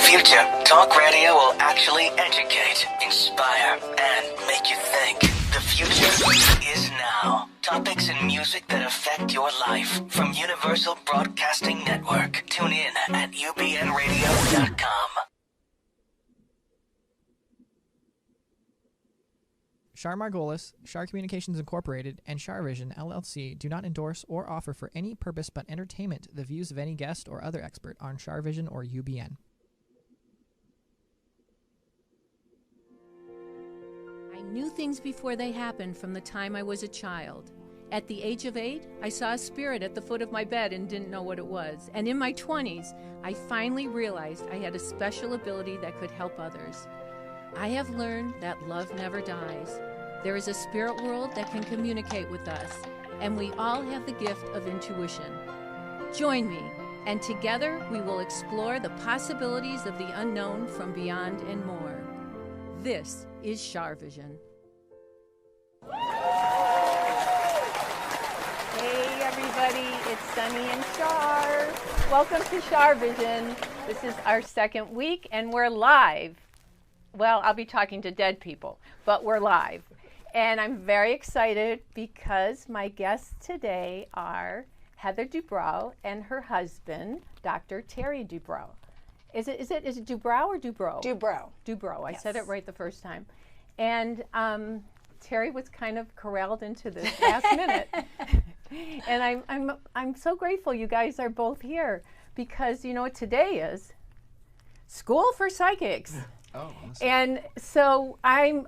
future, talk radio will actually educate, inspire, and make you think. The future is now. Topics and music that affect your life from Universal Broadcasting Network. Tune in at ubnradio.com. Char Margolis, Char Communications Incorporated, and Char Vision LLC do not endorse or offer for any purpose but entertainment the views of any guest or other expert on Char Vision or UBN. I knew things before they happened from the time I was a child. At the age of 8, I saw a spirit at the foot of my bed and didn't know what it was. And in my 20s, I finally realized I had a special ability that could help others. I have learned that love never dies. There is a spirit world that can communicate with us, and we all have the gift of intuition. Join me, and together we will explore the possibilities of the unknown from beyond and more. This is Char Vision. Hey everybody, it's Sunny and Char. Welcome to Char Vision. This is our second week, and we're live. Well, I'll be talking to dead people, but we're live. And I'm very excited because my guests today are Heather Dubrow and her husband, Dr. Terry Dubrow. Is it Dubrow or Dubrow? Dubrow. Dubrow. I Yes. said it right the first time. And Terry was kind of corralled into this last minute. And I'm so grateful you guys are both here because you know what today is? School for Psychics. Oh, awesome. And so I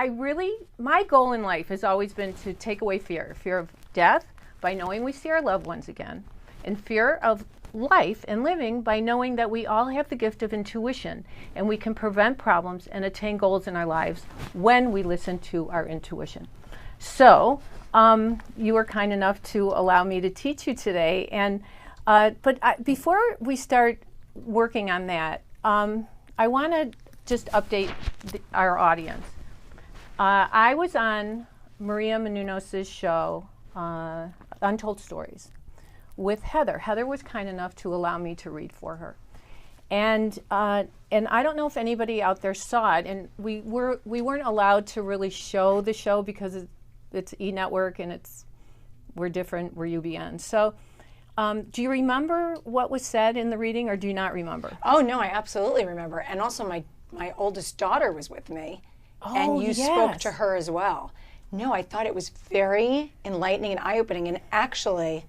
really, my goal in life has always been to take away fear of death by knowing we see our loved ones again, and fear of life and living by knowing that we all have the gift of intuition and we can prevent problems and attain goals in our lives when we listen to our intuition. So you were kind enough to allow me to teach you today, and before we start working on that, I want to just update our audience. I was on Maria Menounos' show, Untold Stories, with Heather. Heather was kind enough to allow me to read for her. And I don't know if anybody out there saw it, and we weren't allowed to really show the show because it's E-Network and we're different, we're UBN. So do you remember what was said in the reading, or do you not remember? Oh, no, I absolutely remember. And also my oldest daughter was with me, and you spoke to her as well. No, I thought it was very enlightening and eye-opening. And actually,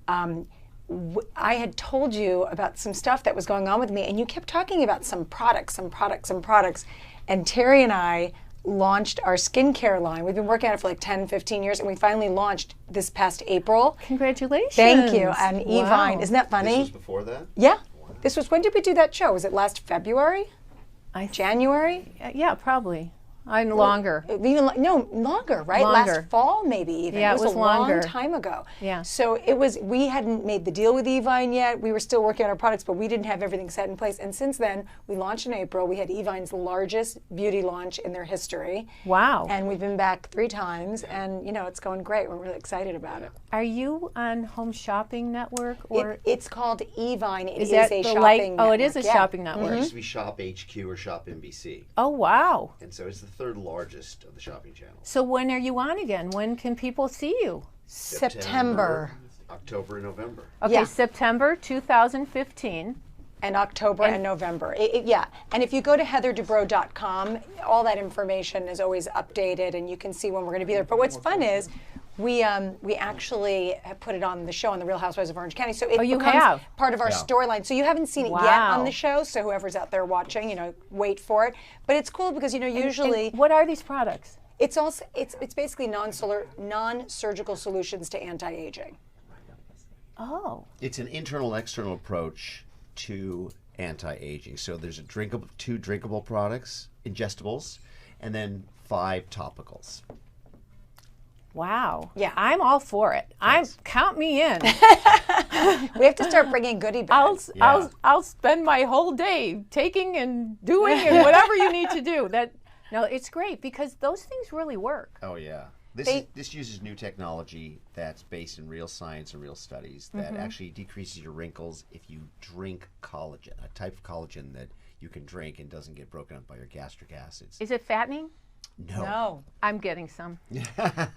I had told you about some stuff that was going on with me, and you kept talking about some products. And Terry and I launched our skincare line. We've been working on it for like 10, 15 years, and we finally launched this past April. Congratulations. Thank you. And Evine. Isn't that funny? This was before that? Yeah. Wow. This was, when did we do that show? Was it last February? January? Yeah, probably. Longer. No, longer, right? Longer. Last fall, maybe even. Yeah, it was a longer. long time ago. Yeah. So we hadn't made the deal with Evine yet. We were still working on our products, but we didn't have everything set in place. And since then, we launched in April. We had Evine's largest beauty launch in their history. Wow. And we've been back 3 times, and it's going great. We're really excited about it. Are you on Home Shopping Network? Or It's called Evine. It is that a the shopping network. Oh, it is a shopping network. It used to be Shop HQ or Shop NBC. Oh, wow. And so it's the third largest of the shopping channels. So when are you on again? When can people see you? September. October and November. Okay, Yeah. September 2015. And October and November. Yeah. And if you go to heatherdubrow.com, all that information is always updated, and you can see when we're going to be there. But what's fun is we actually have put it on the show on the Real Housewives of Orange County. So it becomes part of our storyline. So you haven't seen it yet on the show, so whoever's out there watching, wait for it. But it's cool because, usually... And what are these products? It's basically non-surgical solutions to anti-aging. Oh. It's an internal external approach to anti-aging. So there's 2 drinkable products, ingestibles, and then 5 topicals. Wow. Yeah. I'm all for it. Count me in. We have to start bringing goodie bags. I'll spend my whole day taking and doing and whatever you need to do. No, it's great because those things really work. Oh yeah. This uses new technology that's based in real science and real studies that actually decreases your wrinkles if you drink collagen, a type of collagen that you can drink and doesn't get broken up by your gastric acids. Is it fattening? No. I'm getting some.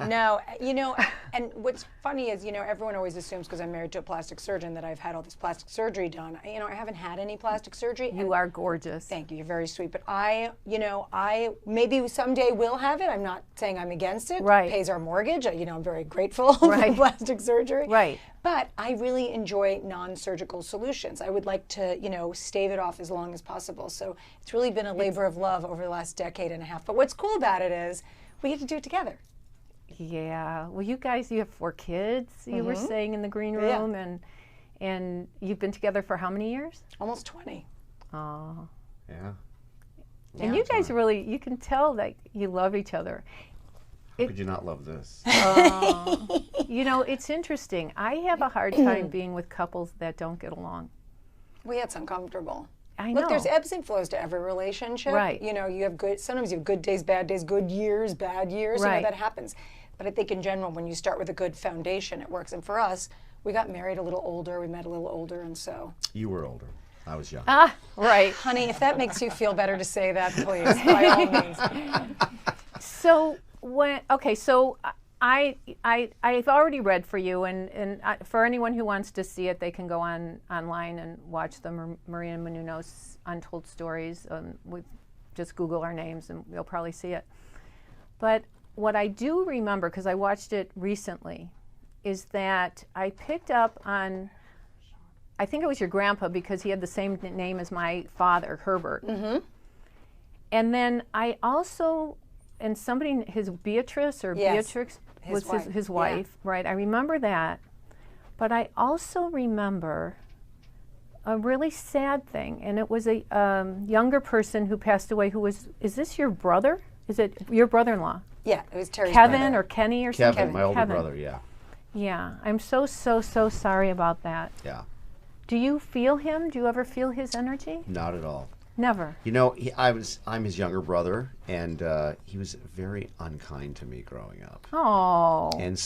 No, you know, and what's funny is, you know, everyone always assumes because I'm married to a plastic surgeon that I've had all this plastic surgery done. You know, I haven't had any plastic surgery. You are gorgeous. Thank you. You're very sweet. But I maybe someday will have it. I'm not saying I'm against it. Right. It pays our mortgage. You know, I'm very grateful for plastic surgery. Right. But I really enjoy non-surgical solutions. I would like to, you know, stave it off as long as possible. So it's really been a labor of love over the last decade and a half. But what's cool about it is we get to do it together. Yeah. Well, you have 4 kids, you were saying in the green room, and you've been together for how many years? Almost 20. Oh. Yeah. And you guys really, you can tell that you love each other. How could you not love this? You know, it's interesting. I have a hard time being with couples that don't get along. Well, yeah, it's uncomfortable. I know. Look, there's ebbs and flows to every relationship. Right. You know, sometimes you have good days, bad years, bad years. Right. You know, that happens. But I think in general, when you start with a good foundation, it works. And for us, we got married a little older, we met a little older, and so. You were older. I was young. Right. Honey, if that makes you feel better to say that, please, by all means. So I've already read for you, and for anyone who wants to see it, they can go online and watch the Maria Menounos Untold Stories. Just Google our names, and you'll probably see it. But what I do remember, because I watched it recently, is that I picked up on, I think it was your grandpa, because he had the same name as my father, Herbert. Mm-hmm. And then I also, and somebody, Beatrix was his wife, right? I remember that. But I also remember a really sad thing, and it was a younger person who passed away is this your brother? Is it your brother-in-law? Yeah, it was Terry's Kevin brother. or Kenny or something? Kevin, my older brother, yeah. Yeah, I'm so sorry about that. Yeah. Do you feel him? Do you ever feel his energy? Not at all. Never. You know, I'm his younger brother, and he was very unkind to me growing up. Oh. And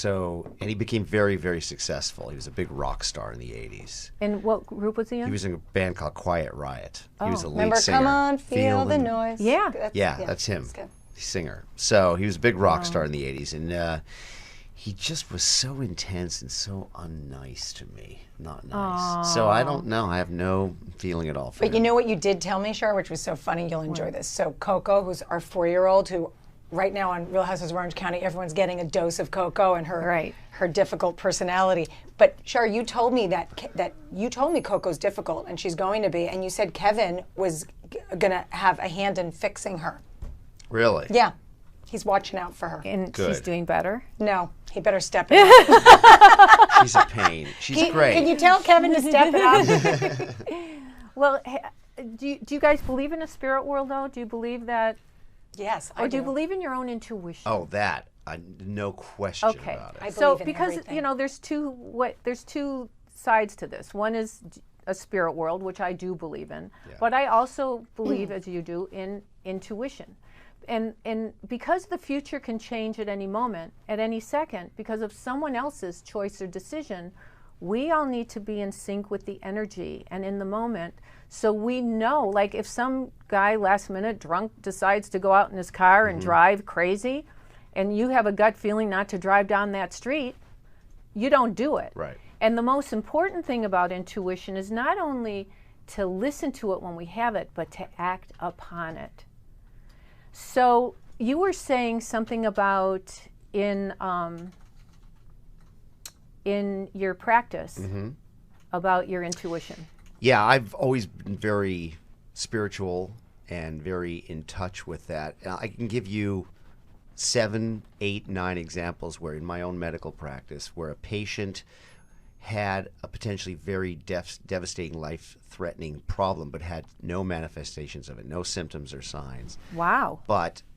he became very, very successful. He was a big rock star in the 80s. And what group was he in? He was in a band called Quiet Riot. He was the lead Remember, singer. come on, feel the noise. Yeah. That's him. That's good. Singer. So he was a big rock star in the 80s, and he just was so intense and so unnice to me. Not nice. So I don't know. I have no feeling at all for him. But you know what you did tell me, Char, which was so funny, you'll enjoy this. So Coco, who's our 4-year-old, who right now on Real Housewives of Orange County, everyone's getting a dose of Coco and her difficult personality. But Char, you told me that you told me Coco's difficult, and she's going to be, and you said Kevin was going to have a hand in fixing her. Really? Yeah. He's watching out for her. And Good. she's doing better? No, he better step it up. She's a pain. She's great. Can you tell Kevin to step it up? Well, do you guys believe in a spirit world, though? Do you believe that? Yes, I Or do you believe in your own intuition? Oh, that. No question Okay. about it. I So believe in because everything. there's two sides to this. One is a spirit world, which I do believe in, Yeah. but I also believe, as you do, in intuition. And because the future can change at any moment, at any second, because of someone else's choice or decision, we all need to be in sync with the energy and in the moment. So we know, like if some guy last minute drunk decides to go out in his car and drive crazy, and you have a gut feeling not to drive down that street, you don't do it. Right. And the most important thing about intuition is not only to listen to it when we have it, but to act upon it. So you were saying something about in your practice about your intuition. Yeah, I've always been very spiritual and very in touch with that. I can give you 7, 8, 9 examples where in my own medical practice where a patient had a potentially very devastating, life-threatening problem, but had no manifestations of it, no symptoms or signs. Wow.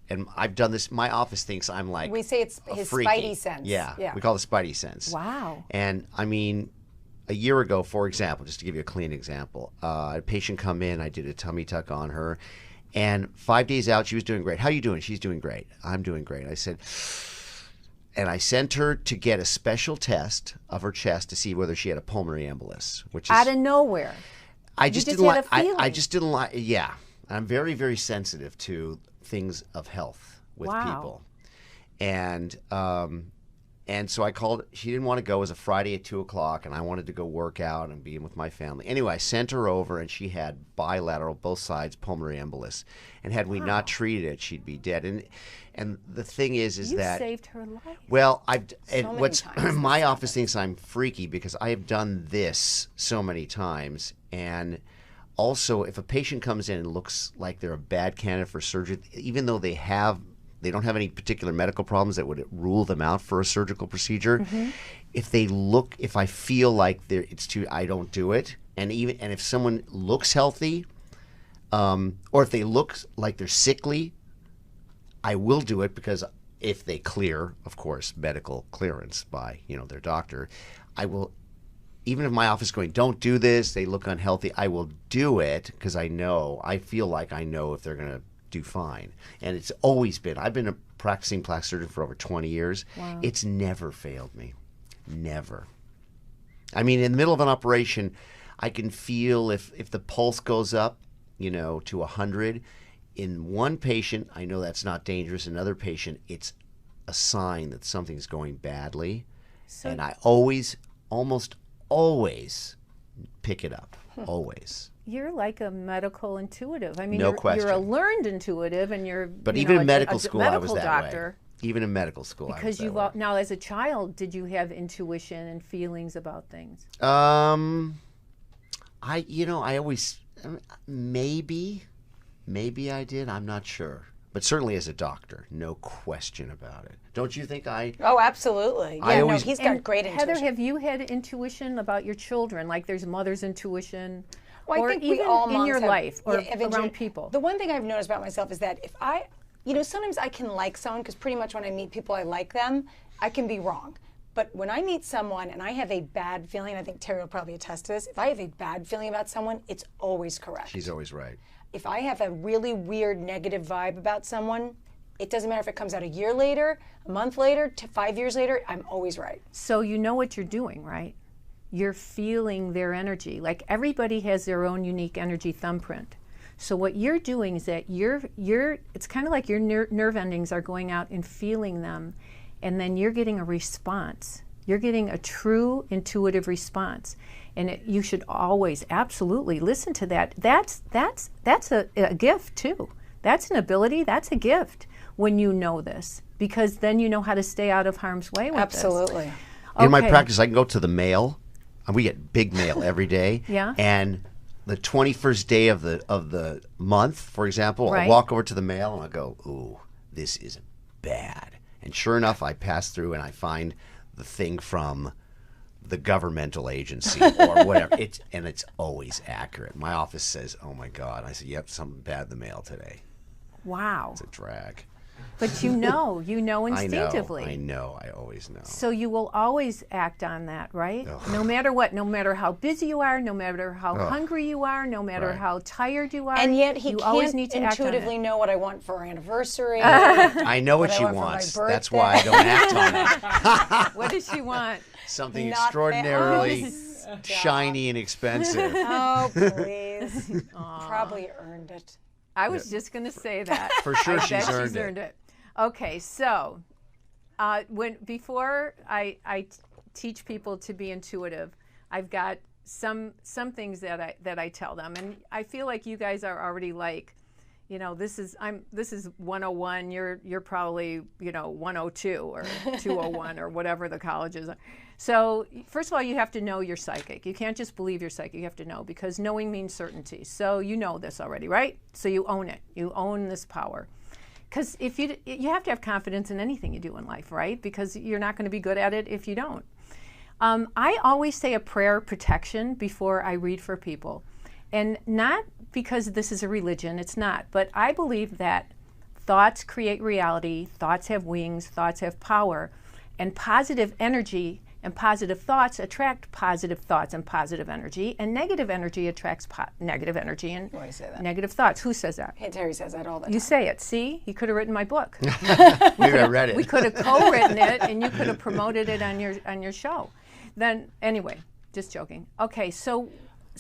And I've done this, my office thinks I'm like We say it's a his freaky. spidey sense. Yeah, Yeah. we call it spidey sense. Wow. And I mean, a year ago, for example, just to give you a clean example, a patient come in, I did a tummy tuck on her, and 5 days out, she was doing great. How are you doing? She's doing great. I'm doing great. I said, and I sent her to get a special test of her chest to see whether she had a pulmonary embolus, which is Out of nowhere. I just just didn't had like. a feeling. I just didn't like. Yeah, I'm very, very sensitive to things of health with people. And so I called. She didn't want to go. It was a Friday at 2:00, and I wanted to go work out and be with my family. Anyway, I sent her over, and she had bilateral, both sides, pulmonary embolus. And had we not treated it, she'd be dead. And the thing is you that saved her life. well, what's my office thinks I'm freaky because I have done this so many times. And also, if a patient comes in and looks like they're a bad candidate for surgery, even though they don't have any particular medical problems that would rule them out for a surgical procedure. If I feel like it's too, I don't do it. And if someone looks healthy, or if they look like they're sickly, I will do it because if they clear, of course, medical clearance by their doctor, I will. Even if my office is going, don't do this, they look unhealthy, I will do it because I feel like I know if they're going to do fine. And it's always been, I've been a practicing plastic surgeon for over 20 years. Wow. It's never failed me. Never. I mean, in the middle of an operation, I can feel if the pulse goes up, to 100. In one patient, I know that's not dangerous. Another patient, it's a sign that something's going badly. And I almost always pick it up. Always. You're like a medical intuitive. I mean, No question. You're a learned intuitive, and you're. But even in medical school, I was that doctor. way. Even in medical school, Because I was that you've way. now, as a child, did you have intuition and feelings about things? I always maybe I did. I'm not sure. But certainly as a doctor, no question about it. Don't you think I? Oh, absolutely. Yeah, he's got great intuition. Heather, have you had intuition about your children? Like there's mother's intuition? Well, I or think even we all in moms your have, life or yeah, around people? The one thing I've noticed about myself is that if sometimes I can like someone because pretty much when I meet people, I like them. I can be wrong. But when I meet someone and I have a bad feeling, I think Terry will probably attest to this, if I have a bad feeling about someone, it's always correct. She's always right. If I have a really weird negative vibe about someone, it doesn't matter if it comes out a year later, a month later, 5 years later, I'm always right. So you know what you're doing, right? You're feeling their energy. Like everybody has their own unique energy thumbprint. So what you're doing is that it's kind of like your nerve endings are going out and feeling them, and then you're getting a response. You're getting a true intuitive response. And you should always absolutely listen to that. That's a gift too. That's an ability, that's a gift when you know this, because then you know how to stay out of harm's way with Absolutely. this. In my Okay. practice, I can go to the mail, and we get big mail every day. Yeah. And the 21st day of the month, for example, Right. I'll walk over to the mail and I go, ooh, this is bad. And sure enough, I pass through and I find the thing from the governmental agency or whatever. It's always accurate. My office says, oh my God. I said, yep, something bad in the mail today. Wow. It's a drag. But you know instinctively. I know, I always know. So you will always act on that, right? No matter what, no matter how busy you are, no matter how hungry you are, no matter Right. how tired you are. And yet you he always can't need to act on it. intuitively know what I want for our anniversary. I know what I she want for my wants. birthday. That's why I don't act on it. What does she want? Something Not extraordinarily Stop. shiny and expensive. Oh, please. Probably earned it. I was just going to say that. For sure I she's bet earned she's it. earned it. Okay, so before I teach people to be intuitive, I've got some things that I tell them, and I feel like you guys are already like, this is 101. You're probably 102 or 201 or whatever the colleges are. So first of all, you have to know you're psychic. You can't just believe you're psychic. You have to know, because knowing means certainty. So you know this already, right? So you own it. You own this power. Because if you have to have confidence in anything you do in life, right? Because you're not going to be good at it if you don't. I always say a prayer of protection before I read for people. And not because this is a religion, it's not. But I believe that thoughts create reality, thoughts have wings, thoughts have power, and positive energy and positive thoughts attract positive thoughts and positive energy, and negative energy attracts negative energy and Why do you say that? negative thoughts. Who says that? Hey, Terry says that all the time. You say it. See? You could have written my book. Maybe I read it. We could have co-written it, and you could have promoted it on your show. Then, anyway, just joking. Okay, so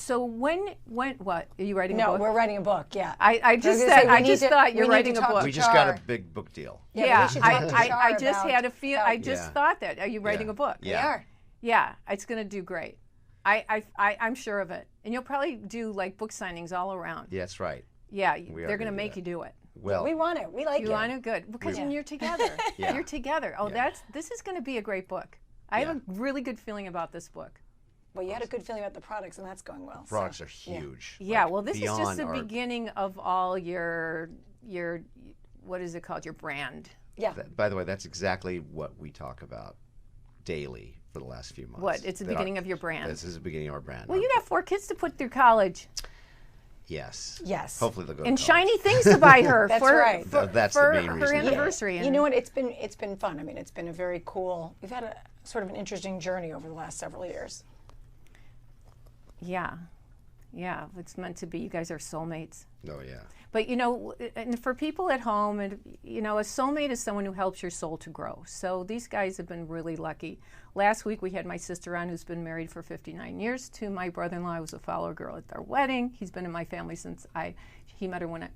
So when what are you writing? No, a book? we're writing a book. Yeah. I just gonna say, said we I need just to- thought we you're need writing to a talk book. to We just got a Char. big book deal. Yeah, but Yeah, we should talk to Char I just about had a feel. I how- just Yeah. thought that. Are you writing Yeah. a book? They Yeah. are. Yeah, it's going to do great. I'm sure of it. And you'll probably do like book signings all around. Yeah, that's right. Yeah, We are they're going to gonna do make that. you do it. Well, We want it. We like You it. want to? Good. Because when you're together. Yeah. You're together. Oh, Yeah. this is going to be a great book. I have a really good feeling about this book. Well, you had a good feeling about the products, and that's going well. so- products are huge. Yeah, Like, well, this is just beyond the our- beginning of all your what is it called? Your brand. Yeah. By the way, that's exactly what we talk about daily for the last few months. What? It's the That beginning of your brand. This is the beginning of our brand. Well, you got 4 kids to put through college. Yes. Yes. Hopefully they'll go. And to college. shiny things to buy her That's for, right. for, That's the for main her reason. Yeah. anniversary. You know what? It's been fun. I mean, it's been a very cool. We've had a sort of an interesting journey over the last several years. Yeah. It's meant to be. You guys are soulmates. Oh yeah. But you know, and for people at home, and you know, a soulmate is someone who helps your soul to grow. So these guys have been really lucky. Last week we had my sister on, who's been married for 59 years to my brother-in-law. I was a follower girl at their wedding. He's been in my family since he met her when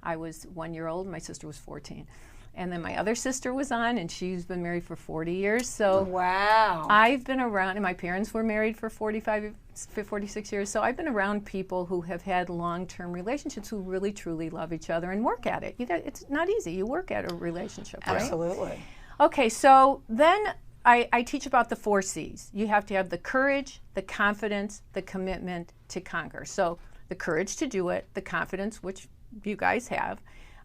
I was 1 year old. My sister was 14. And then my other sister was on, and she's been married for 40 years. So Wow. I've been around, and my parents were married for 46 years. So I've been around people who have had long-term relationships who really, truly love each other and work at it. It's not easy. You work at a relationship, right? Absolutely. Okay, so then I teach about the 4 C's. You have to have the courage, the confidence, the commitment to conquer. So the courage to do it, the confidence, which you guys have,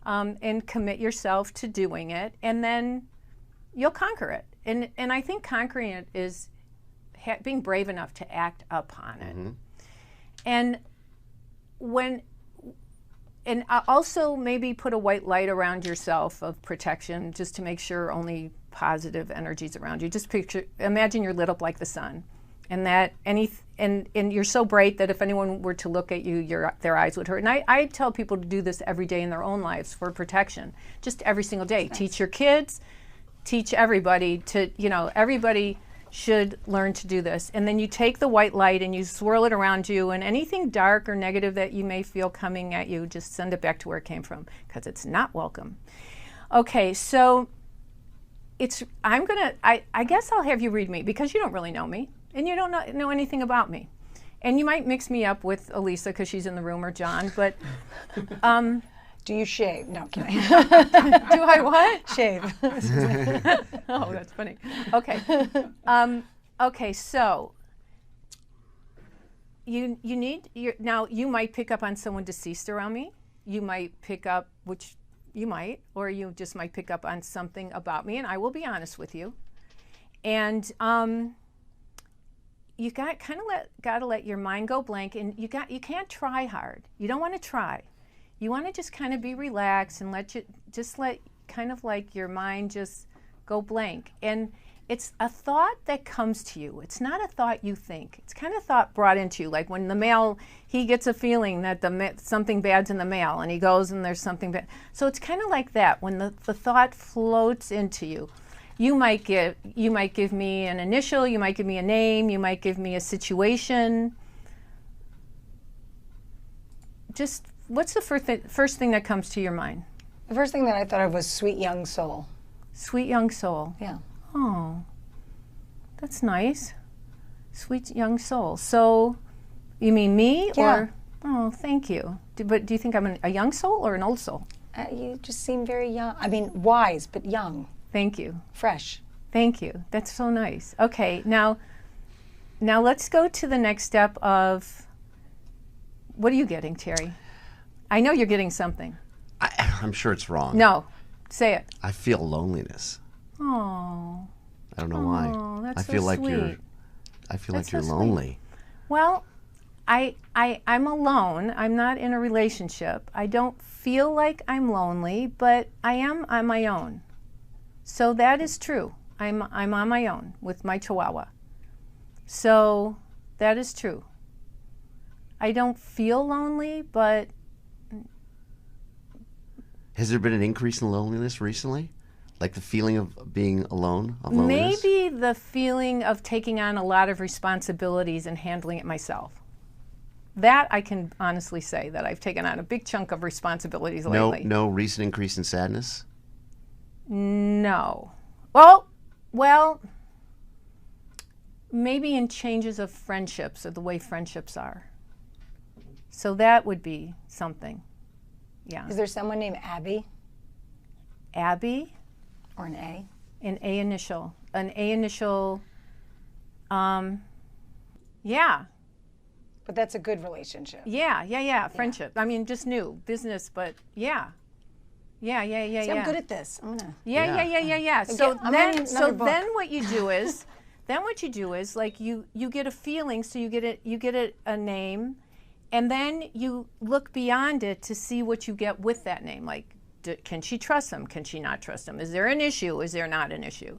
and commit yourself to doing it, and then you'll conquer it. And I think conquering it is being brave enough to act upon it. And also maybe put a white light around yourself of protection, just to make sure only positive energies around you. Just imagine you're lit up like the sun, and that and you're so bright that if anyone were to look at you, their eyes would hurt. And I tell people to do this every day in their own lives for protection, just every single day. Nice. Teach your kids, teach everybody everybody should learn to do this. And then you take the white light and you swirl it around you, and anything dark or negative that you may feel coming at you, just send it back to where it came from, because it's not welcome. Okay, so I guess I'll have you read me, because you don't really know me. And you don't know anything about me. And you might mix me up with Elisa because she's in the room, or John, but... Do you shave? No, can I? Do I what? Shave. Oh, that's funny. Okay. Okay, so now you might pick up on someone deceased around me. You might pick up, or you just might pick up on something about me, and I will be honest with you. And you gotta let your mind go blank, and you can't try hard. You don't want to try. You want to just kind of be relaxed and let kind of like your mind just go blank. And it's a thought that comes to you. It's not a thought you think. It's kind of thought brought into you. Like when the mail, he gets a feeling that something bad's in the mail, and he goes and there's something bad. So it's kind of like that when the thought floats into you. You might give me an initial, you might give me a name, you might give me a situation. Just what's the first thing that comes to your mind? The first thing that I thought of was sweet young soul. Sweet young soul. Yeah. Oh, that's nice. Sweet young soul. So, you mean me? Yeah. Or, oh, thank you. But do you think I'm a young soul or an old soul? You just seem very young. I mean, wise, but young. Thank you. Fresh. Thank you. That's so nice. Okay, now let's go to the next step of, what are you getting, Terry? I know you're getting something. I'm sure it's wrong. No, say it. I feel loneliness. Oh. I don't know why. That's I feel so like sweet. I feel That's like you're so sweet. lonely. Well, I'm alone. I'm not in a relationship. I don't feel like I'm lonely, but I am on my own. So that is true. I'm on my own with my Chihuahua. So that is true. I don't feel lonely, but... Has there been an increase in loneliness recently? Like the feeling of being alone, of loneliness? Maybe the feeling of taking on a lot of responsibilities and handling it myself. that I can honestly say that I've taken on a big chunk of responsibilities lately. No recent increase in sadness? No. Well, maybe in changes of friendships or the way friendships are. So that would be something. Yeah. Is there someone named Abby? Abby? Or an A? An A initial. Yeah. But that's a good relationship. Yeah. Friendship. I mean, just new business, but yeah. See, I'm good at this. I'm gonna. Yeah. So I'm then, writing another book. what you do is, like you get a feeling, so you get a name, and then you look beyond it to see what you get with that name. Like, can she trust him? Can she not trust him? Is there an issue? Is there not an issue?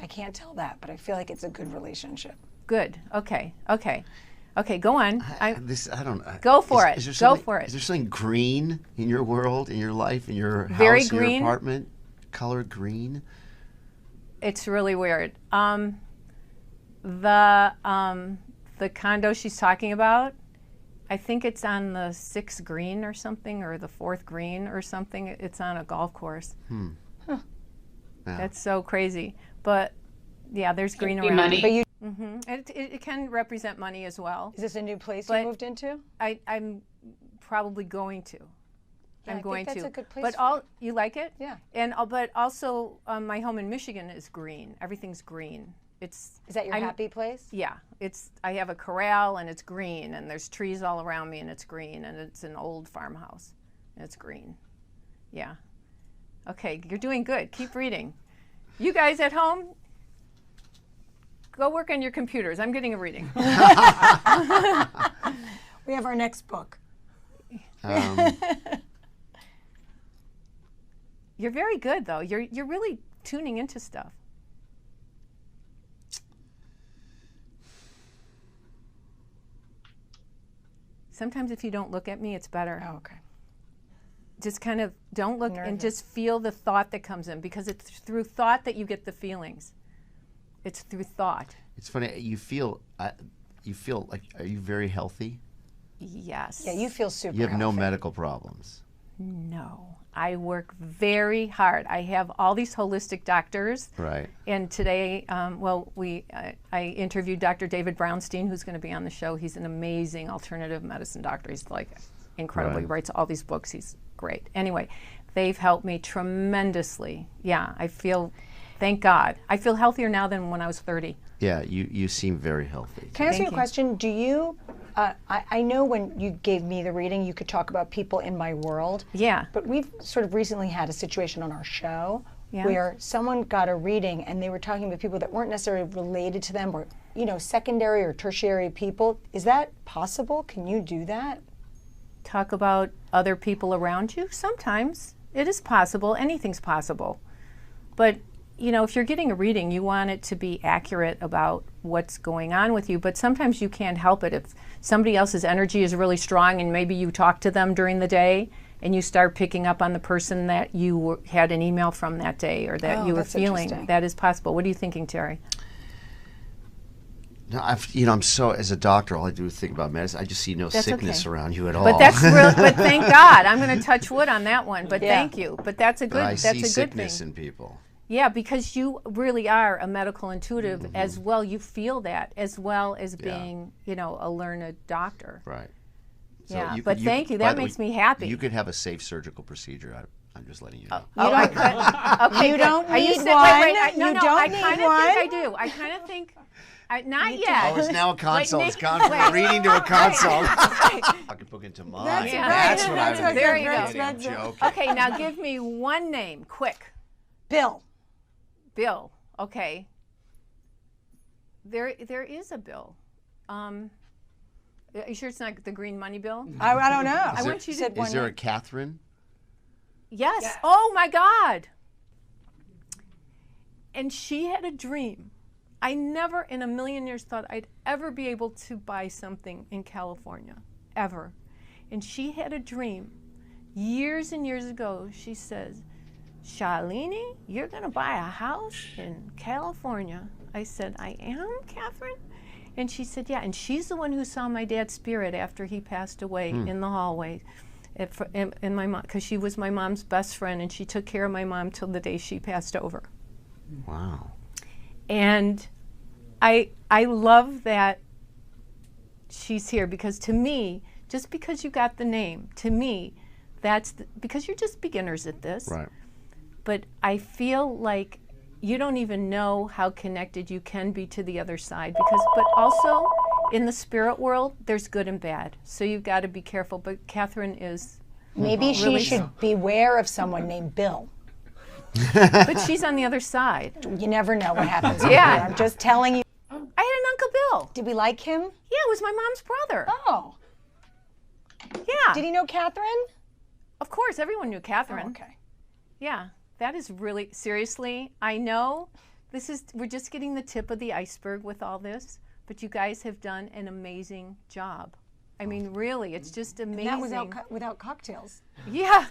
I can't tell that, but I feel like it's a good relationship. Good. Okay. Go on. I don't. Go for it. Go for it. Is there something green in your world, in your life, in your house, Very in green? your apartment? Colored green? It's really weird. The condo she's talking about, I think it's on the 6th green or something, or the 4th green or something. It's on a golf course. Huh. Yeah. That's so crazy. But yeah, there's green around. Money. But you, It can represent money as well. is this a new place But- you moved into? I'm probably going to. Yeah, I'm I going think that's to. a good place But for you like it? Yeah. And but also my home in Michigan is green. Everything's green. Is that your I'm- happy place? Yeah, I have a corral and it's green and there's trees all around me and it's green and it's an old farmhouse and it's green. Yeah. Okay, you're doing good. Keep reading. You guys at home, go work on your computers. I'm getting a reading. We have our next book. You're very good though. You're really tuning into stuff. Sometimes if you don't look at me, it's better. Oh, okay. Just kind of don't look and Nervous. just feel the thought that comes in, because it's through thought that you get the feelings. It's through thought. It's funny. You feel like, are you very healthy? Yes. Yeah, you feel super You have no healthy. medical problems. No. I work very hard. I have all these holistic doctors. Right. And today, I interviewed Dr. David Brownstein, who's going to be on the show. He's an amazing alternative medicine doctor. He's like incredible. He Right. writes all these books. He's great. Anyway, they've helped me tremendously. Yeah, I feel, thank God, I feel healthier now than when I was 30. Yeah, you seem very healthy. Can I ask you a Thank you. question? Do you, I know when you gave me the reading, you could talk about people in my world. Yeah. But we've sort of recently had a situation on our show Yeah. where someone got a reading and they were talking about people that weren't necessarily related to them, or, secondary or tertiary people. Is that possible? Can you do that? Talk about other people around you? Sometimes. It is possible. Anything's possible. But, if you're getting a reading, you want it to be accurate about what's going on with you. But sometimes you can't help it. If somebody else's energy is really strong and maybe you talk to them during the day and you start picking up on the person that you had an email from that day or that you were that's feeling, interesting. that is possible. What are you thinking, Terry? No, I'm so, as a doctor, all I do is think about medicine. I just see no That's sickness okay. around you at all. But that's real. But thank God, I'm going to touch wood on that one. But Yeah. thank you. But that's a But good. I That's see a good sickness thing. in people. Yeah, because you really are a medical intuitive as well. You feel that as well as Yeah. being, a learned doctor. Right. Yeah, you but could- thank you. by That the way, makes me happy. You could have a safe surgical procedure. I'm just letting you know. I could. Okay, You good. don't Are you need saying- one. Wait, no, You no, don't I need kind of one. think I do. I kind of think. Not yet. Oh, it's now a consult. It's Nick, gone from a wait. reading to a consult. I could book into mine. That's Yeah. That's what I was That's There you getting. go. I'm joking. Okay, now give me one name, quick. Bill. Bill. Okay. There is a Bill. Are you sure it's not the green money bill? I don't know. I want you to. said one Is there a name. Catherine? Yes. Oh my God. And she had a dream. I never in a million years thought I'd ever be able to buy something in California, ever. And she had a dream. Years and years ago, she says, Shalini, you're going to buy a house in California. I said, I am, Catherine? And she said, yeah. And she's the one who saw my dad's spirit after he passed away in the hallway. And my mom, because she was my mom's best friend, and she took care of my mom till the day she passed over. Wow. And I love that she's here, because to me, just because you got the name, to me, because you're just beginners at this. Right. But I feel like you don't even know how connected you can be to the other side, but also in the spirit world, there's good and bad. So you've got to be careful. But Catherine is Maybe she should beware of someone named Bill. but she's on the other side. You never know what happens. Yeah. I'm just telling you. I had an Uncle Bill. Did we like him? Yeah, it was my mom's brother. Oh. Yeah. Did he know Catherine? Of course, everyone knew Catherine. Oh, okay. Yeah, that is really, seriously, I know we're just getting the tip of the iceberg with all this, but you guys have done an amazing job. I mean, really, it's just amazing. And that without cocktails. Yeah.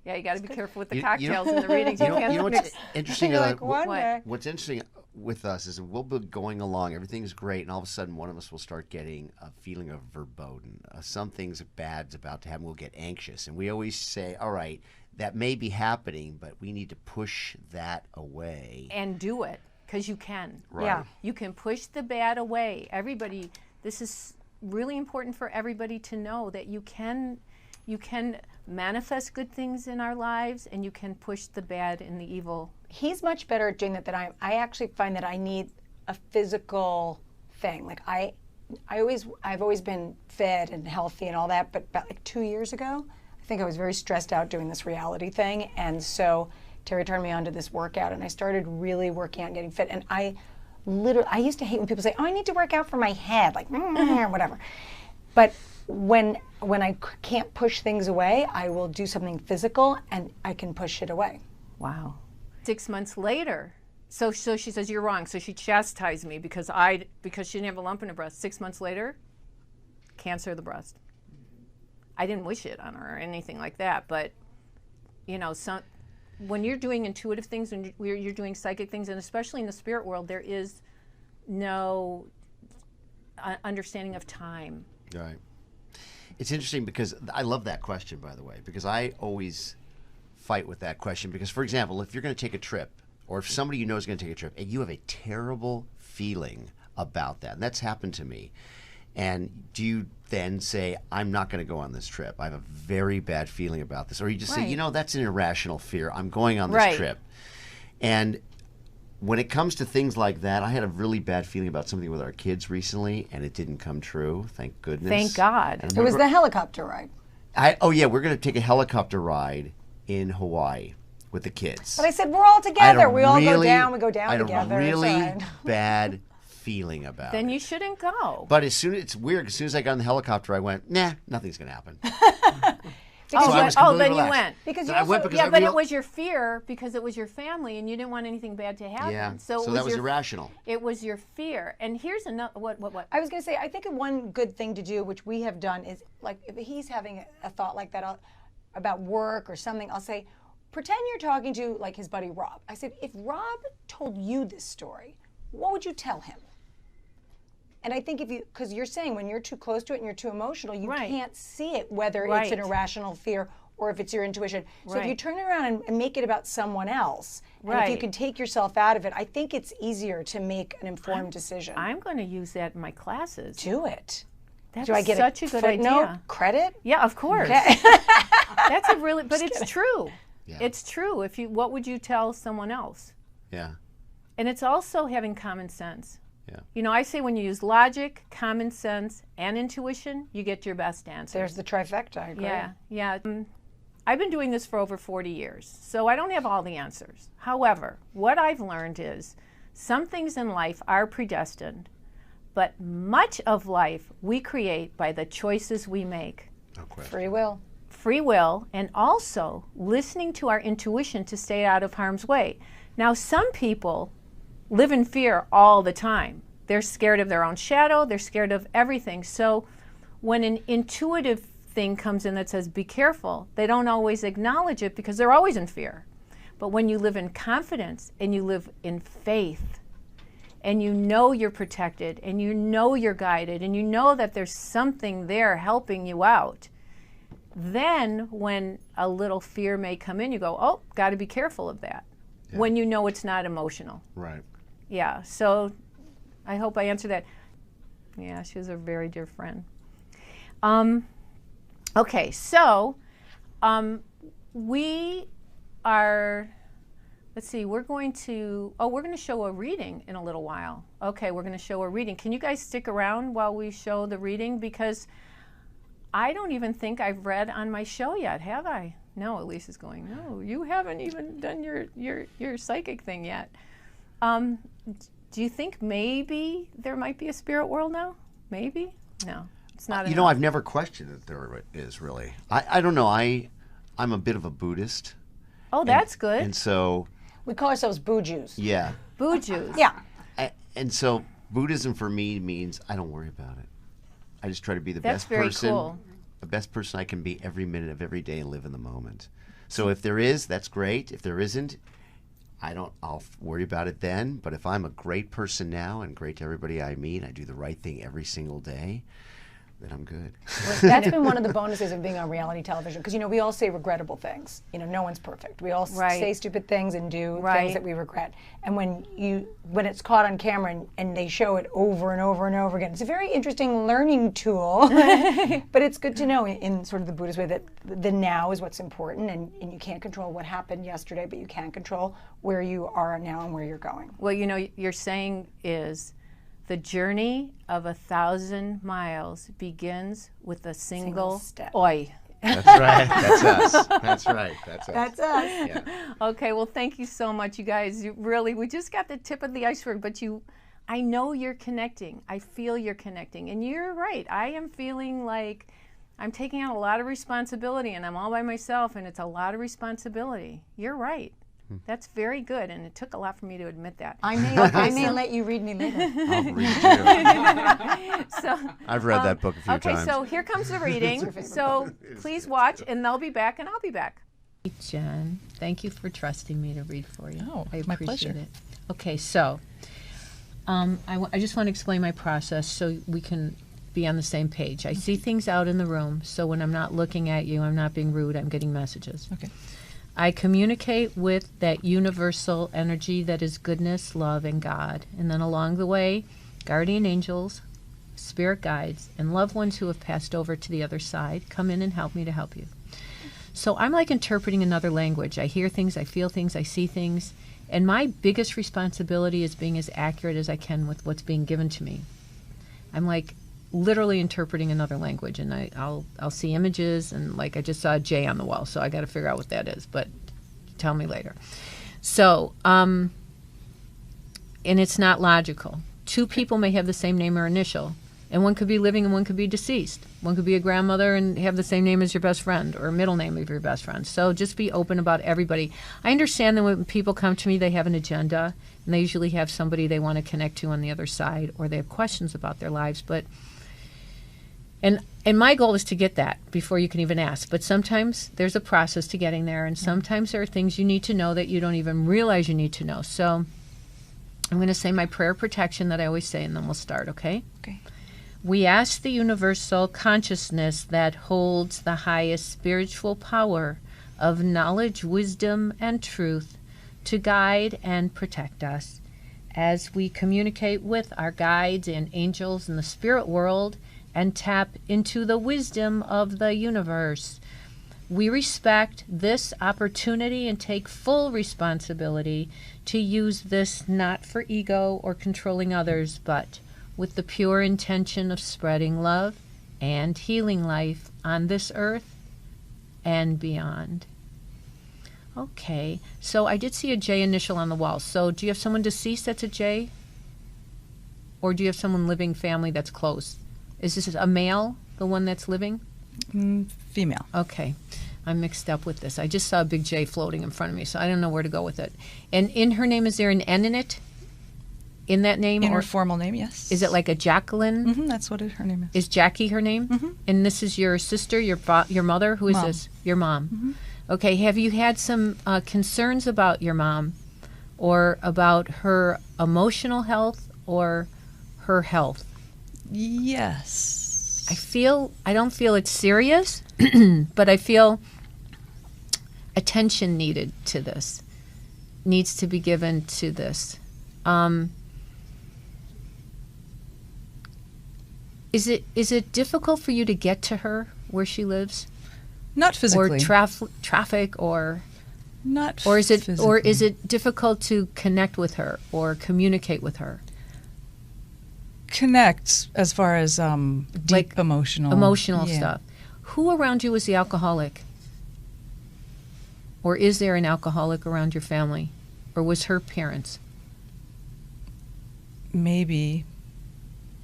Yeah, you got to be careful with the cocktails and the readings. You know what's interesting? What? What's interesting with us is we'll be going along, everything's great, and all of a sudden one of us will start getting a feeling of verboten. Something's bad's about to happen. We'll get anxious, and we always say, all right, that may be happening, but we need to push that away. And do it, because you can. Right. Yeah. You can push the bad away. Everybody, this is really important for everybody to know, that you can manifest good things in our lives, and you can push the bad and the evil. He's much better at doing that than I am. I actually find that I need a physical thing. Like I've always been fit and healthy and all that, but about like 2 years ago, I think I was very stressed out doing this reality thing, and so Terry turned me on to this workout, and I started really working out and getting fit. And I used to hate when people say, "Oh, I need to work out for my head," like whatever. But when I can't push things away, I will do something physical, and I can push it away. Wow. 6 months later, so she says, you're wrong. So she chastised me because she didn't have a lump in her breast. 6 months later, cancer of the breast. I didn't wish it on her or anything like that, but when you're doing intuitive things, when you're doing psychic things, and especially in the spirit world, there is no understanding of time. Right. It's interesting because I love that question, by the way, because I always fight with that question. Because, for example, if you're going to take a trip, or if somebody you know is going to take a trip, and you have a terrible feeling about that, and that's happened to me, and do you then say, I'm not going to go on this trip, I have a very bad feeling about this, or you just say, that's an irrational fear, I'm going on this trip. And when it comes to things like that, I had a really bad feeling about something with our kids recently, and it didn't come true, thank goodness. Thank God. It was the helicopter ride. We're going to take a helicopter ride in Hawaii with the kids. But I said, we're all together. We all go down. We go down together. I had a really bad feeling about Then it. you shouldn't go. But it's weird. As soon as I got in the helicopter, I went, nah, nothing's going to happen. Then you went. But it was your fear, because it was your family, and you didn't want anything bad to happen. Yeah. So that was irrational. It was your fear. And here's another. What? I was going to say, I think one good thing to do, which we have done, is like if he's having a thought like that about work or something, I'll say, pretend you're talking to like his buddy Rob. I said, if Rob told you this story, what would you tell him? And I think because you're saying when you're too close to it and you're too emotional, you can't see it, whether it's an irrational fear or if it's your intuition. So if you turn it around and make it about someone else, and if you can take yourself out of it, I think it's easier to make an informed decision. I'm going to use that in my classes. Do it. That's Do I get such a good footnote, idea. credit? Yeah, of course. Okay. That's a really, but it's true. Yeah. It's true. What would you tell someone else? Yeah. And it's also having common sense. Yeah. I say when you use logic, common sense, and intuition, you get your best answer. There's the trifecta, I agree. Yeah. I've been doing this for over 40 years, so I don't have all the answers. However, what I've learned is some things in life are predestined, but much of life we create by the choices we make. No question. Free will. Free will, and also listening to our intuition to stay out of harm's way. Now, some people live in fear all the time. They're scared of their own shadow, they're scared of everything. So when an intuitive thing comes in that says, be careful, they don't always acknowledge it because they're always in fear. But when you live in confidence and you live in faith, and you know you're protected, and you know you're guided, and you know that there's something there helping you out, then when a little fear may come in, you go, oh, got to be careful of that. Yeah. When you know it's not emotional. Right. Yeah, so I hope I answered that. Yeah, she was a very dear friend. Okay, so we are, let's see, we're going to show a reading in a little while. Okay, we're going to show a reading. Can you guys stick around while we show the reading? Because I don't even think I've read on my show yet, have I? No, Elise is going, no, you haven't even done your psychic thing yet. Do you think maybe there might be a spirit world now? Maybe? No, it's not enough. I've never questioned that there is really. I don't know. I'm a bit of a Buddhist. Oh, that's good. And so... We call ourselves Boo Jews. Yeah. Boo Jews. Yeah. And so Buddhism for me means I don't worry about it. I just try to be the That's best very person. cool. The best person I can be every minute of every day and live in the moment. So if there is, that's great. If there isn't, I'll worry about it then. But if I'm a great person now and great to everybody I meet, I do the right thing every single day, then I'm good. Well, that's been one of the bonuses of being on reality television, because we all say regrettable things. No one's perfect. We all say stupid things and do things that we regret. And when it's caught on camera and they show it over and over and over again, it's a very interesting learning tool. But it's good to know in sort of the Buddhist way that the now is what's important, and you can't control what happened yesterday, but you can control where you are now and where you're going. Well, your saying is, the journey of 1,000 miles begins with a single step. Oi. That's right. That's us. That's right. That's us. That's us. Yeah. Okay, well, thank you so much, you guys. We just got the tip of the iceberg, but I know you're connecting. I feel you're connecting. And you're right. I am feeling like I'm taking on a lot of responsibility, and I'm all by myself, and it's a lot of responsibility. You're right. That's very good, and it took a lot for me to admit that. I may let you read me later. I'll read you. So, I've read that book a few times. Okay, so here comes the reading. So please watch, and they'll be back, and I'll be back. Hey, Jen, thank you for trusting me to read for you. Oh, I my appreciate pleasure. it. Okay, so I just want to explain my process so we can be on the same page. I see things out in the room, so when I'm not looking at you, I'm not being rude, I'm getting messages. Okay. I communicate with that universal energy that is goodness, love, and God. And then along the way, guardian angels, spirit guides, and loved ones who have passed over to the other side come in and help me to help you. So I'm like interpreting another language. I hear things, I feel things, I see things. And my biggest responsibility is being as accurate as I can with what's being given to me. I'm like literally interpreting another language, and I'll see images, and like I just saw a J on the wall, so I got to figure out what that is, but tell me later. So, and it's not logical. Two people may have the same name or initial, and one could be living and one could be deceased. One could be a grandmother and have the same name as your best friend, or middle name of your best friend. So just be open about everybody. I understand that when people come to me, they have an agenda, and they usually have somebody they want to connect to on the other side, or they have questions about their lives, but And my goal is to get that before you can even ask. But sometimes there's a process to getting there, and sometimes there are things you need to know that you don't even realize you need to know. So I'm going to say my prayer of protection that I always say, and then we'll start, okay? Okay. We ask the universal consciousness that holds the highest spiritual power of knowledge, wisdom, and truth to guide and protect us as we communicate with our guides and angels in the spirit world and tap into the wisdom of the universe. We respect this opportunity and take full responsibility to use this not for ego or controlling others, but with the pure intention of spreading love and healing life on this earth and beyond. Okay, so I did see a J initial on the wall. So do you have someone deceased that's a J? Or do you have someone living family that's close? Is this a male, the one that's living? Female. Okay. I'm mixed up with this. I just saw a big J floating in front of me, so I don't know where to go with it. And in her name, is there an N in it? In that name? In or her formal name, yes. is it like a Jacqueline? Mm-hmm, that's what her name is. Is Jackie her name? Mm-hmm. And this is your sister, your mother? Who is Mom. this? Your mom. Mm-hmm. Okay. Have you had some concerns about your mom or about her emotional health or her health? Yes. I don't feel it's serious, but I feel attention needed to this, needs to be given to this. Is it difficult for you to get to her where she lives? Not physically. Or traffic or Not or is it physically. or is it difficult to connect with her or communicate with her? Connect as far as deep Like emotional yeah. stuff. Who around you is the alcoholic? Or is there an alcoholic around your family? Or was her parents? Maybe.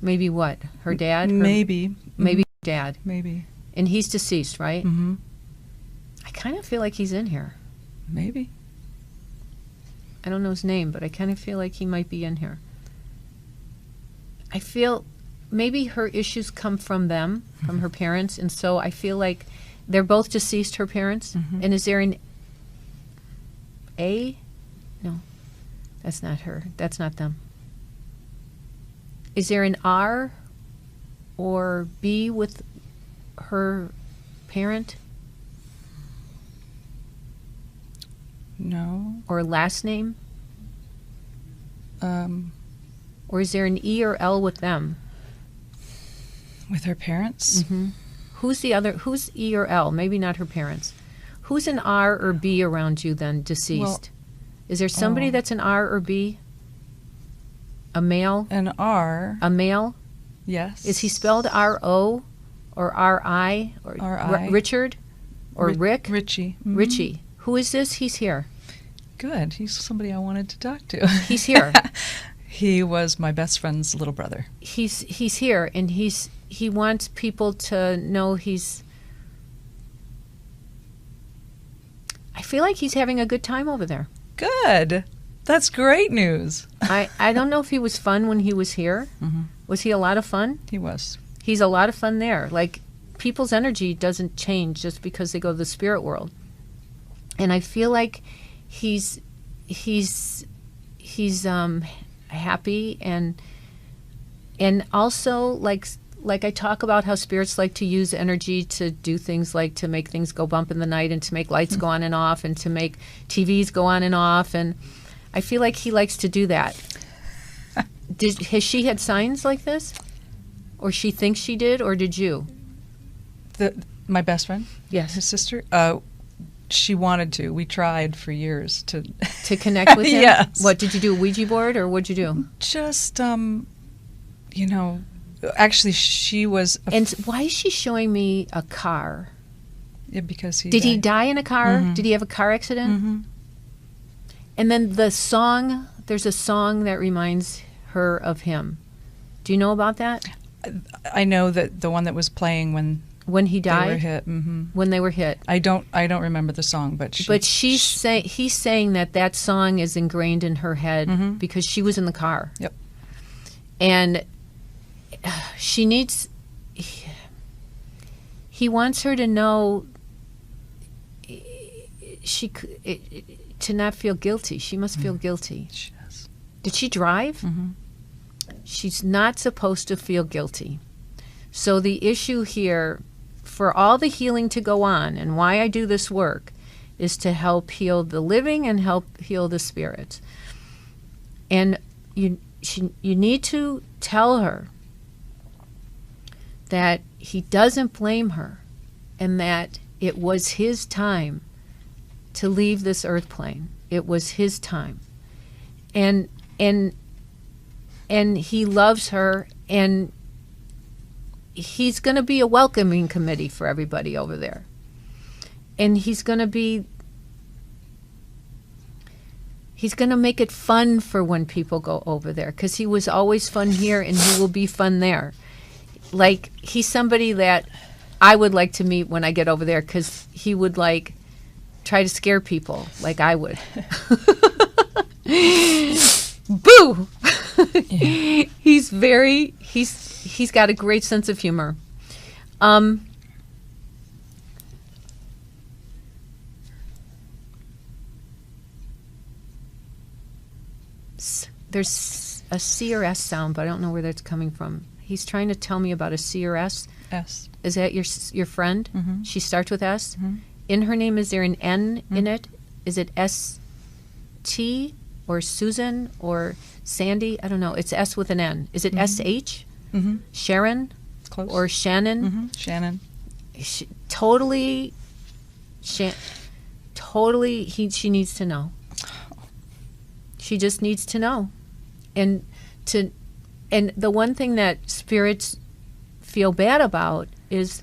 Maybe what? Her dad? Maybe. Maybe dad. Maybe. And he's deceased, right? Mm-hmm. I kind of feel like he's in here. Maybe. I don't know his name, but I kind of feel like he might be in here. I feel maybe her issues come from them, from her parents, and so I feel like they're both deceased, her parents. Mm-hmm. And is there an A? No, that's not her. That's not them. Is there an R or B with her parent? No. Or last name? Um, Or is there an E or L with them? with her parents? Mm-hmm. Who's E or L? Maybe not her parents. Who's an R or B around you then, deceased? Well, is there somebody that's an R or B? A male? An R. A male? Yes. Is he spelled R-O or R-I? Or R.I.? Richard? Or Rick? Richie. Mhm. Richie. Who is this? He's here. Good. He's somebody I wanted to talk to. He's here. He was my best friend's little brother. He's here, and he wants people to know he's... I feel like he's having a good time over there. Good. That's great news. I don't know if he was fun when he was here. Mm-hmm. Was he a lot of fun? He was. He's a lot of fun there. Like, people's energy doesn't change just because they go to the spirit world. And I feel like he's happy and also like I talk about how spirits like to use energy to do things like to make things go bump in the night and to make lights go on and off and to make TVs go on and off, and I feel like he likes to do that. Has she had signs like this? Or she thinks she did, or did you? My best friend? Yes. His sister? She wanted to. We tried for years to connect with him? Yes. What, did you do a Ouija board, or what'd you do? Just, actually she was... And why is she showing me a car? Yeah, because he Did he died. die in a car? Mhm. Did he have a car accident? Mm-hmm. And then the song, there's a song that reminds her of him. Do you know about that? I know that the one that was playing When he they died? were hit. Mm-hmm. When they were hit. I don't remember the song, but He's saying that song is ingrained in her head Mhm. because she was in the car. Yep. And she needs... He wants her to know to not feel guilty. She must feel guilty. She does. Did she drive? Mm-hmm. She's not supposed to feel guilty. So the issue here, for all the healing to go on, and why I do this work, is to help heal the living and help heal the spirits. And you need to tell her that he doesn't blame her and that it was his time to leave this earth plane. It was his time. And he loves her, and he's going to be a welcoming committee for everybody over there. And he's going to make it fun for when people go over there, because he was always fun here and he will be fun there. Like, he's somebody that I would like to meet when I get over there, because he would like try to scare people like I would. Boo! Yeah. He's got a great sense of humor. There's a C or S sound, but I don't know where that's coming from. He's trying to tell me about a C or S. S. Is that your friend? Mm-hmm. She starts with S. Mm-hmm. In her name, is there an N in it? Is it S-T or Susan or Sandy? I don't know. It's S with an N. Is it S-H? Mm-hmm. Sharon? It's close. Or Shannon? Mm-hmm. Shannon. She needs to know. She just needs to know. And the one thing that spirits feel bad about is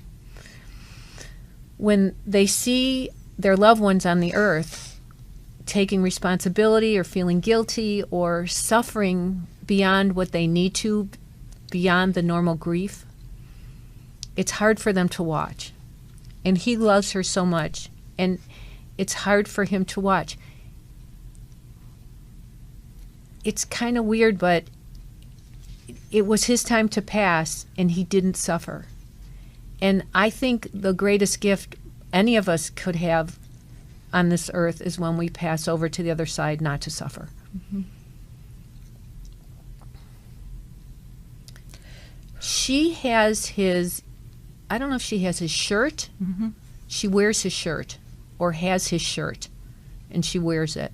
when they see their loved ones on the earth taking responsibility or feeling guilty or suffering beyond what they need to, beyond the normal grief. It's hard for them to watch. And he loves her so much, and it's hard for him to watch. It's kind of weird, but it was his time to pass, and he didn't suffer. And I think the greatest gift any of us could have on this earth is when we pass over to the other side, not to suffer. Mm-hmm. She has his, I don't know if she has his shirt. Mm-hmm. She wears his shirt or has his shirt, and she wears it.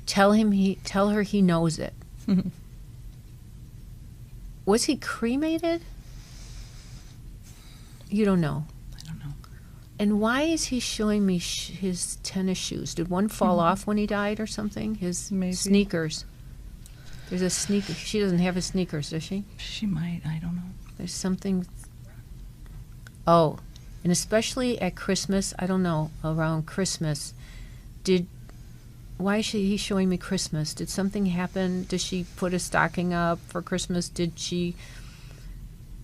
Tell her he knows it. Mm-hmm. Was he cremated? You don't know. I don't know. And why is he showing me his tennis shoes? Did one fall off when he died or something? His Maybe. sneakers. There's a sneaker. She doesn't have his sneakers, does she? She might. I don't know. There's something. Oh, and especially at Christmas, I don't know, around Christmas, why is he showing me Christmas? Did something happen? Did she put a stocking up for Christmas? Did she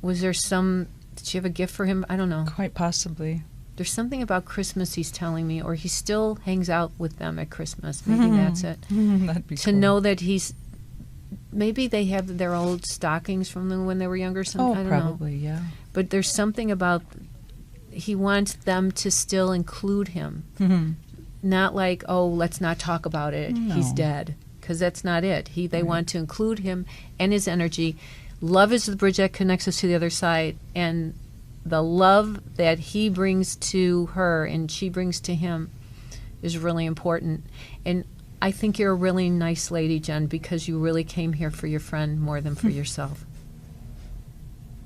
have a gift for him? I don't know. Quite possibly. There's something about Christmas he's telling me, or he still hangs out with them at Christmas. Maybe that's it. That'd be To cool. know that maybe they have their old stockings from them when they were younger. I don't know. Probably, yeah. But there's something about he wants them to still include him. Mm-hmm. Not like, oh, let's not talk about it. No. He's dead. Because that's not it. They want to include him and his energy. Love is the bridge that connects us to the other side. And the love that he brings to her and she brings to him is really important. And I think you're a really nice lady, Jen, because you really came here for your friend more than for yourself.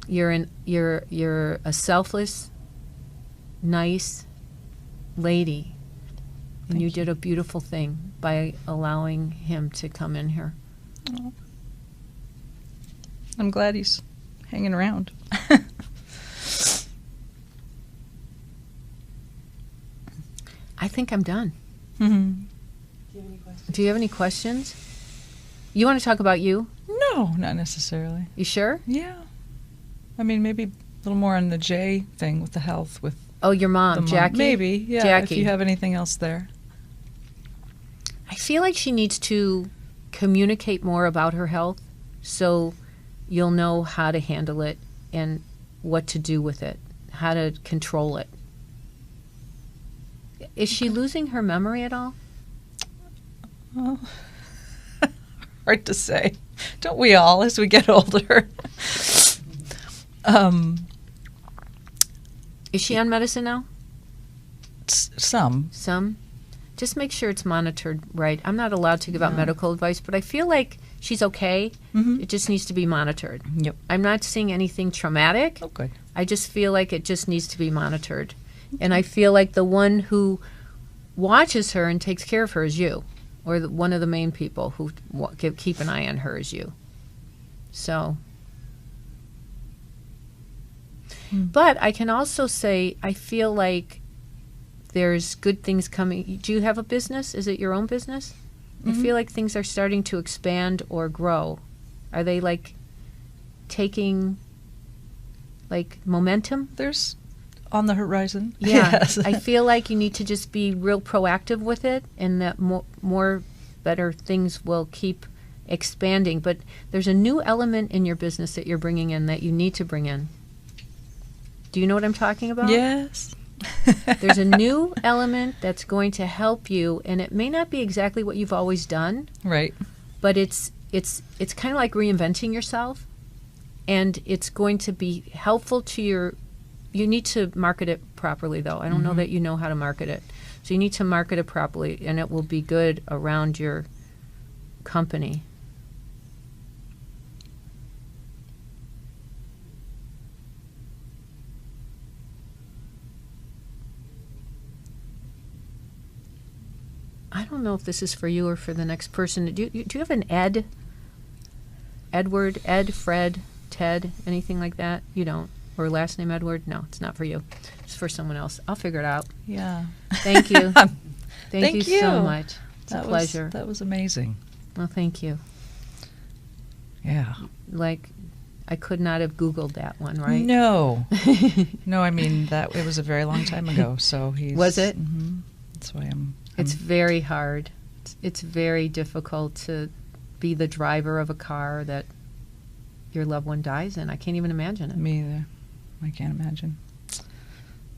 You're a selfless, nice lady. And you did a beautiful thing by allowing him to come in here. Oh. I'm glad he's hanging around. I think I'm done. Mm-hmm. Do you have any questions? You want to talk about you? No, not necessarily. You sure? Yeah. I mean, maybe a little more on the J thing with the health with Oh, your mom, the Jackie? Maybe, yeah, Jackie. if you have anything else there. I feel like she needs to communicate more about her health so you'll know how to handle it and what to do with it, how to control it. Is she losing her memory at all? Well, hard to say. Don't we all as we get older? Is she on medicine now? Some. Some? Just make sure it's monitored right. I'm not allowed to give out medical advice, but I feel like she's okay. Mm-hmm. It just needs to be monitored. Yep. I'm not seeing anything traumatic. Oh, good. I just feel like it just needs to be monitored. And I feel like the one who watches her and takes care of her is you, or one of the main people who keep an eye on her is you. So, but I can also say I feel like there's good things coming. Do you have a business? Is it your own business? I feel like things are starting to expand or grow. Are they like taking like momentum? There's on the horizon. Yeah, Yes. I feel like you need to just be real proactive with it, and that more better things will keep expanding. But there's a new element in your business that you're bringing in that you need to bring in. Do you know what I'm talking about? Yes. There's a new element that's going to help you, and it may not be exactly what you've always done, Right. but it's it's kind of like reinventing yourself, and it's going to be helpful to your. You need to market it properly, though. I don't know that you know how to market it, so you need to market it properly, and it will be good around your company. I don't know if this is for you or for the next person. Do you have an Ed? Edward, Ed, Fred, Ted, anything like that? You don't? Or last name Edward? No, it's not for you. It's for someone else. I'll figure it out. Yeah. Thank you. Thank you so much. It's a pleasure. That was amazing. Well, thank you. Yeah. Like, I could not have Googled that one, right? No. No, I mean, it was a very long time ago, so he's... Was it? Mm-hmm. That's why It's very hard. It's very difficult to be the driver of a car that your loved one dies in. I can't even imagine it. Me either. I can't imagine.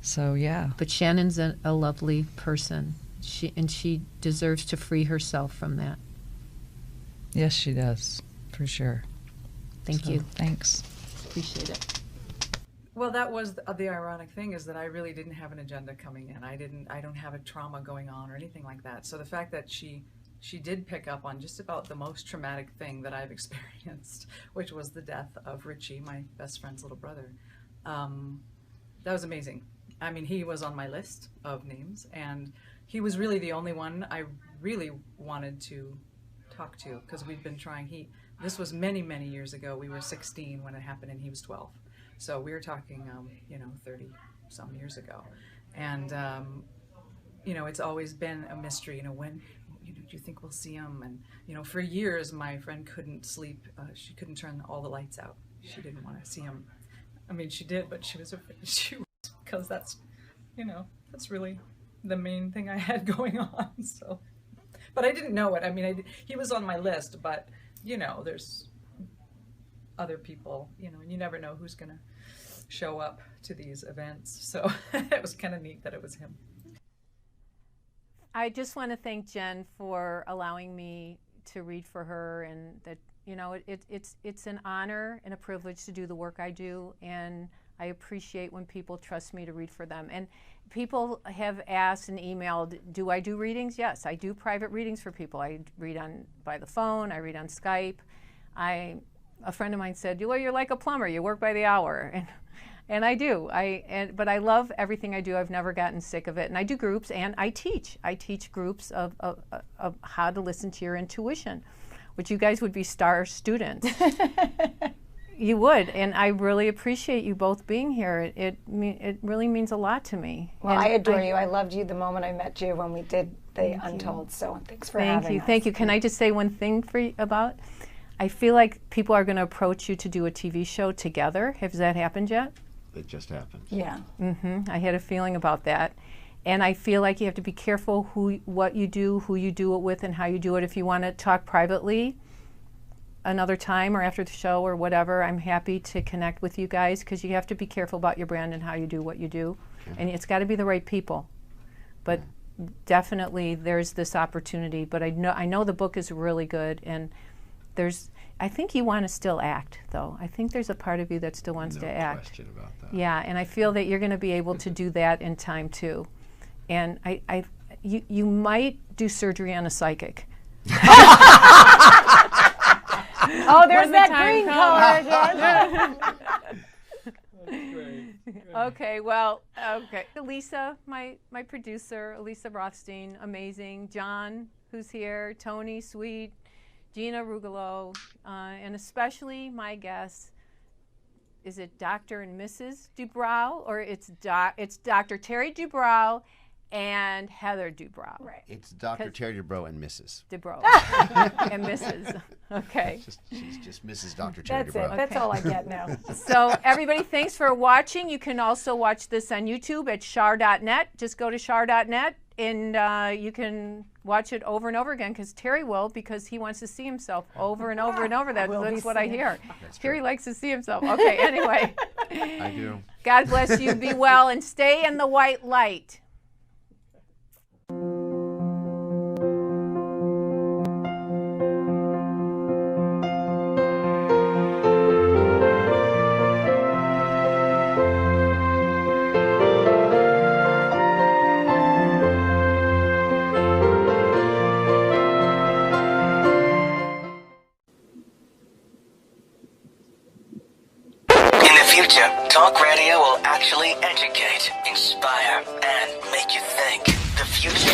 So, yeah. But Shannon's a lovely person. She deserves to free herself from that. Yes, she does, for sure. Thank you. Thanks. Appreciate it. Well, that was the ironic thing, is that I really didn't have an agenda coming in. I don't have a trauma going on or anything like that. So the fact that she did pick up on just about the most traumatic thing that I've experienced, which was the death of Richie, my best friend's little brother. That was amazing. I mean, he was on my list of names, and he was really the only one I really wanted to talk to, because we've been trying. This was many, many years ago. We were 16 when it happened, and he was 12. So we were talking, 30 some years ago. And, it's always been a mystery, when, do you think we'll see him? And, for years, my friend couldn't sleep. She couldn't turn all the lights out. She didn't want to see him. I mean, she did, but she was afraid. Because that's, that's really the main thing I had going on. So, but I didn't know it. I mean, he was on my list, but, there's other people, and you never know who's going to show up to these events. So it was kind of neat that it was him. I just want to thank Jen for allowing me to read for her, and that, it's an honor and a privilege to do the work I do, and I appreciate when people trust me to read for them. And people have asked and emailed, do I do readings? Yes, I do private readings for people. I read by the phone, I read on Skype. A friend of mine said, well, you're like a plumber, you work by the hour. And I do. But I love everything I do. I've never gotten sick of it. And I do groups, and I teach. I teach groups of how to listen to your intuition, which you guys would be star students. You would, and I really appreciate you both being here. It really means a lot to me. Well, I adore you. I loved you the moment I met you when we did the Untold. So thanks for having us. Thank you. Can I just say one thing for you about? I feel like people are going to approach you to do a TV show together. Has that happened yet? It just happened. Yeah. I had a feeling about that. And I feel like you have to be careful what you do, who you do it with, and how you do it. If you want to talk privately another time or after the show or whatever, I'm happy to connect with you guys, because you have to be careful about your brand and how you do what you do. Okay. And it's got to be the right people. But definitely there's this opportunity. But I know the book is really good, and I think you want to still act, though. I think there's a part of you that still wants to act. No question about that. Yeah, and I feel that you're going to be able to do that in time too. And you might do surgery on a psychic. Oh, there's that green color again. Okay, well, Elisa, my producer, Elisa Rothstein, amazing. John, who's here, Tony, sweet. Gina Rugolo, and especially my guests. Is it Dr. and Mrs. Dubrow, or it's Dr. Terry Dubrow and Heather Dubrow? Right. It's Dr. Terry Dubrow and Mrs. Dubrow and Mrs. Okay. She's just Mrs. Dr. Terry That's Dubrow. it. That's all I get now. So everybody, thanks for watching. You can also watch this on YouTube at char.net. Just go to char.net, and you can watch it over and over again, because Terry will, because he wants to see himself over and over and over. That's what I hear. Terry likes to see himself. Okay, anyway. I do. God bless you. Be well, and stay in the white light. future, talk radio will actually educate, inspire, and make you think. The future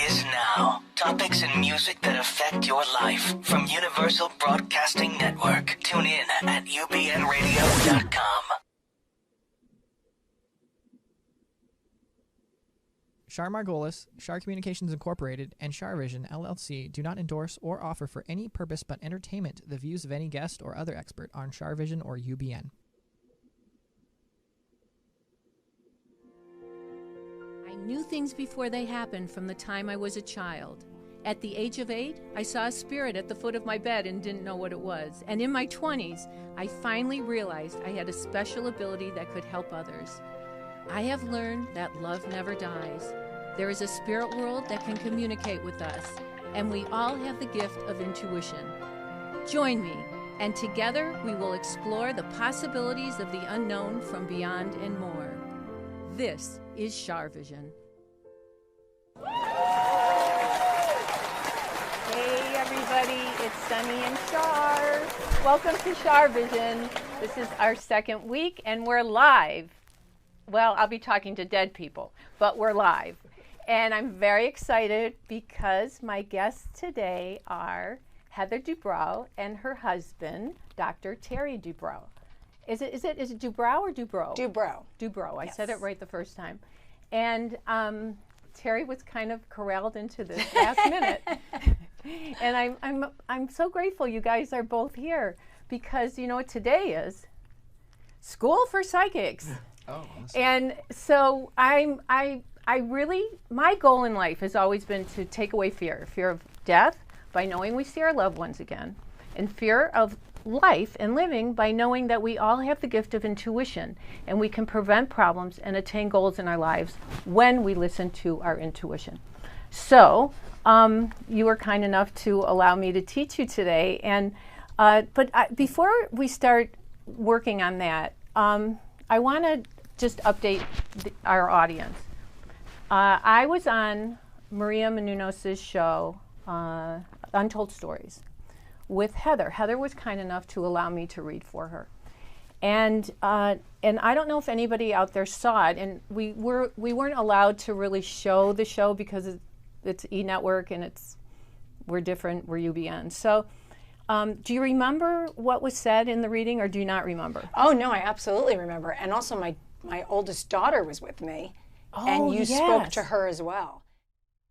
is now. Topics and music that affect your life from Universal Broadcasting Network. Tune in at ubnradio.com. Char Margolis, Char Communications Incorporated, and Char Vision LLC do not endorse or offer for any purpose but entertainment the views of any guest or other expert on Char Vision or UBN. I knew things before they happened from the time I was a child. At the age of 8, I saw a spirit at the foot of my bed and didn't know what it was. And in my 20s, I finally realized I had a special ability that could help others. I have learned that love never dies. There is a spirit world that can communicate with us, and we all have the gift of intuition. Join me, and together we will explore the possibilities of the unknown from beyond and more. This is Char Vision. Hey everybody, it's Sunny and Char. Welcome to Char Vision. This is our second week and we're live. Well, I'll be talking to dead people, but we're live. And I'm very excited because my guests today are Heather Dubrow and her husband, Dr. Terry Dubrow. Is it Dubrow or Dubrow? Dubrow. Dubrow. Yes. I said it right the first time. And Terry was kind of corralled into this last minute. And I'm so grateful you guys are both here because you know what today is? School for Psychics. Oh, awesome. And so I really, my goal in life has always been to take away fear of death by knowing we see our loved ones again, and fear of life and living by knowing that we all have the gift of intuition and we can prevent problems and attain goals in our lives when we listen to our intuition. So you were kind enough to allow me to teach you today, and before we start working on that, I want to just update our audience. I was on Maria Menounos' show, Untold Stories, with Heather. Heather was kind enough to allow me to read for her. And I don't know if anybody out there saw it, and we weren't allowed to really show the show because it's e-network and we're different, we're UBN. So do you remember what was said in the reading, or do you not remember? Oh, no, I absolutely remember. And also my oldest daughter was with me, and you spoke to her as well.